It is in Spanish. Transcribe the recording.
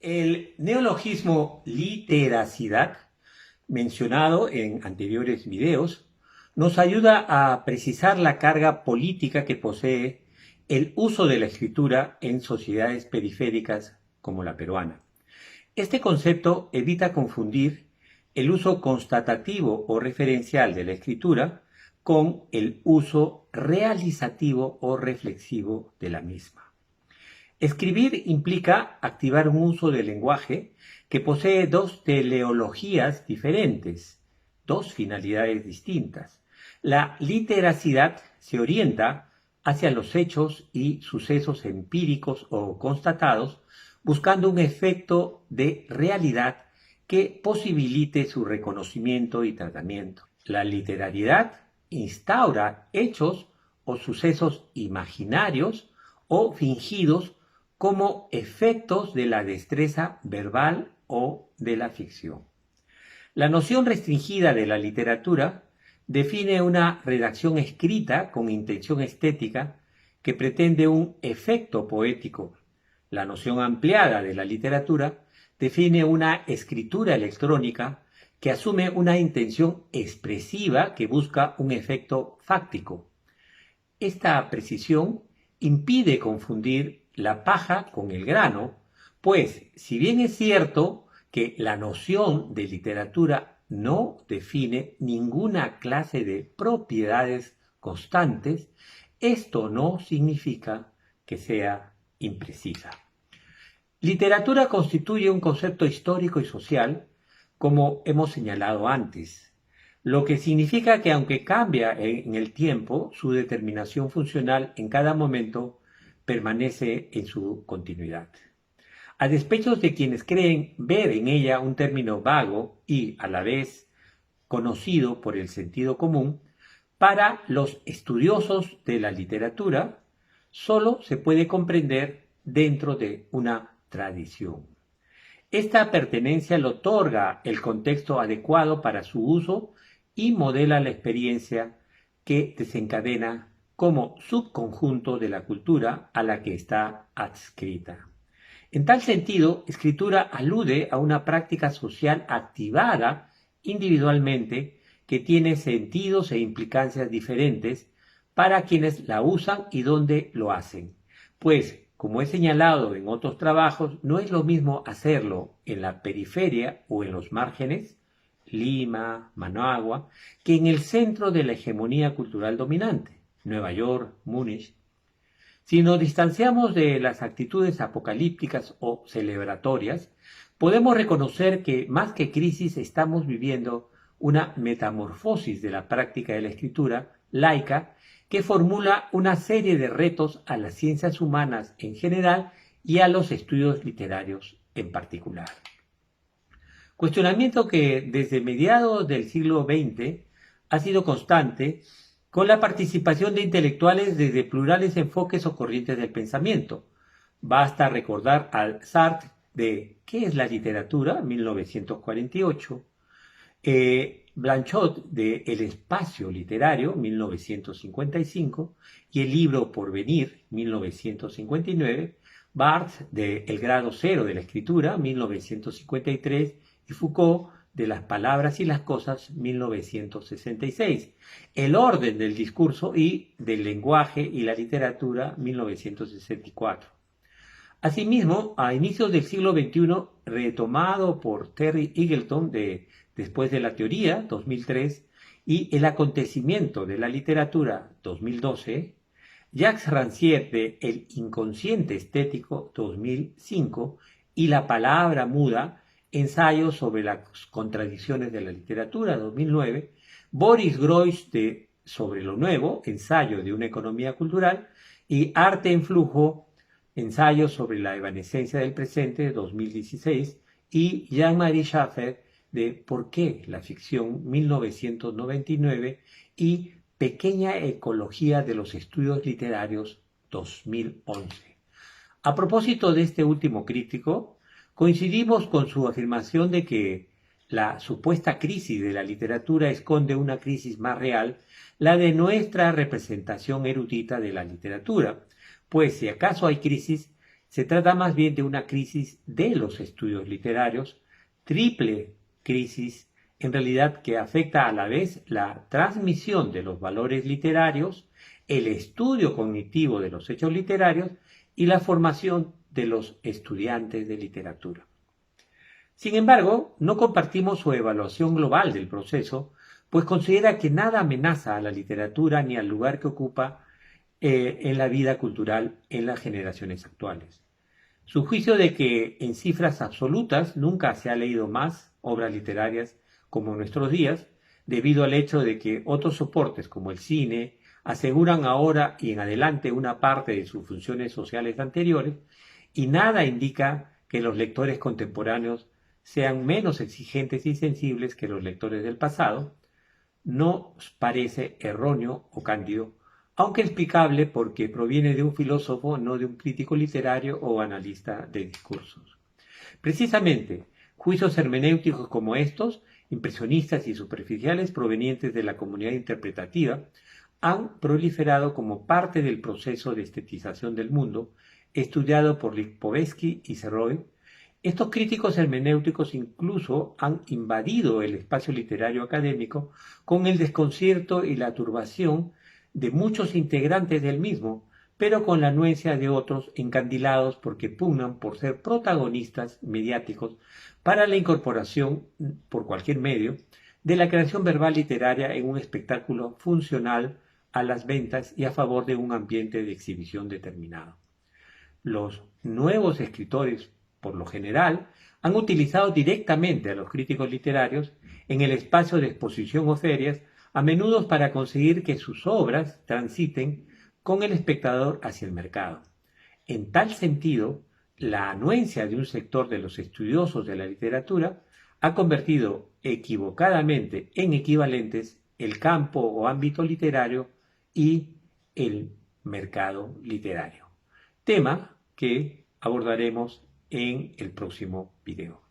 El neologismo literacidad, mencionado en anteriores videos, nos ayuda a precisar la carga política que posee el uso de la escritura en sociedades periféricas como la peruana. Este concepto evita confundir el uso constatativo o referencial de la escritura con el uso realizativo o reflexivo de la misma. Escribir implica activar un uso del lenguaje que posee dos teleologías diferentes, dos finalidades distintas. La literacidad se orienta hacia los hechos y sucesos empíricos o constatados, buscando un efecto de realidad que posibilite su reconocimiento y tratamiento. La literariedad instaura hechos o sucesos imaginarios o fingidos como efectos de la destreza verbal o de la ficción. La noción restringida de la literatura define una redacción escrita con intención estética que pretende un efecto poético. La noción ampliada de la literatura define una escritura electrónica que asume una intención expresiva que busca un efecto fáctico. Esta precisión impide confundir la paja con el grano, pues si bien es cierto que la noción de literatura no define ninguna clase de propiedades constantes, esto no significa que sea imprecisa. Literatura constituye un concepto histórico y social, como hemos señalado antes, lo que significa que aunque cambia en el tiempo, su determinación funcional en cada momento permanece en su continuidad. A despecho de quienes creen ver en ella un término vago y, a la vez, conocido por el sentido común, para los estudiosos de la literatura, solo se puede comprender dentro de una tradición. Esta pertenencia le otorga el contexto adecuado para su uso y modela la experiencia que desencadena como subconjunto de la cultura a la que está adscrita. En tal sentido, escritura alude a una práctica social activada individualmente que tiene sentidos e implicancias diferentes para quienes la usan y donde lo hacen, pues, como he señalado en otros trabajos, no es lo mismo hacerlo en la periferia o en los márgenes, Lima, Managua, que en el centro de la hegemonía cultural dominante, Nueva York, Múnich. Si nos distanciamos de las actitudes apocalípticas o celebratorias, podemos reconocer que más que crisis estamos viviendo una metamorfosis de la práctica de la escritura laica que formula una serie de retos a las ciencias humanas en general y a los estudios literarios en particular. Cuestionamiento que desde mediados del siglo XX ha sido constante con la participación de intelectuales desde plurales enfoques o corrientes del pensamiento. Basta recordar al Sartre de ¿Qué es la literatura? 1948, Blanchot de El espacio literario, 1955, y el libro Porvenir, 1959, Barthes de El grado cero de la escritura, 1953, y Foucault de Las palabras y las cosas, 1966, El orden del discurso y del lenguaje y la literatura, 1964. Asimismo, a inicios del siglo XXI, retomado por Terry Eagleton de Después de la teoría, 2003, y El acontecimiento de la literatura, 2012, Jacques Rancière de El inconsciente estético, 2005, y La palabra muda, Ensayo sobre las contradicciones de la literatura, 2009, Boris Groys de Sobre lo nuevo, Ensayo de una economía cultural, y Arte en flujo, Ensayo sobre la evanescencia del presente, 2016, y Jean-Marie Schaffer de ¿Por qué la ficción?, 1999, y Pequeña ecología de los estudios literarios, 2011. A propósito de este último crítico, coincidimos con su afirmación de que la supuesta crisis de la literatura esconde una crisis más real, la de nuestra representación erudita de la literatura, pues si acaso hay crisis, Se trata más bien de una crisis de los estudios literarios, triple crisis en realidad que afecta a la vez la transmisión de los valores literarios, el estudio cognitivo de los hechos literarios y la formación de los estudiantes de literatura. Sin embargo, no compartimos su evaluación global del proceso, pues considera que nada amenaza a la literatura ni al lugar que ocupa en la vida cultural en las generaciones actuales. Su juicio de que en cifras absolutas nunca se ha leído más obras literarias como en nuestros días, debido al hecho de que otros soportes como el cine aseguran ahora y en adelante una parte de sus funciones sociales anteriores, y nada indica que los lectores contemporáneos sean menos exigentes y sensibles que los lectores del pasado, nos parece erróneo o cándido, aunque explicable porque proviene de un filósofo, no de un crítico literario o analista de discursos. Precisamente, juicios hermenéuticos como estos, impresionistas y superficiales provenientes de la comunidad interpretativa, han proliferado como parte del proceso de estetización del mundo, estudiado por Lipovetsky y Serroy. Estos críticos hermenéuticos incluso han invadido el espacio literario académico con el desconcierto y la turbación de muchos integrantes del mismo, pero con la anuencia de otros encandilados porque pugnan por ser protagonistas mediáticos para la incorporación, por cualquier medio, de la creación verbal literaria en un espectáculo funcional a las ventas y a favor de un ambiente de exhibición determinado. Los nuevos escritores, por lo general, han utilizado directamente a los críticos literarios en el espacio de exposición o ferias, a menudo para conseguir que sus obras transiten con el espectador hacia el mercado. En tal sentido, la anuencia de un sector de los estudiosos de la literatura ha convertido equivocadamente en equivalentes el campo o ámbito literario y el mercado literario. Tema que abordaremos en el próximo video.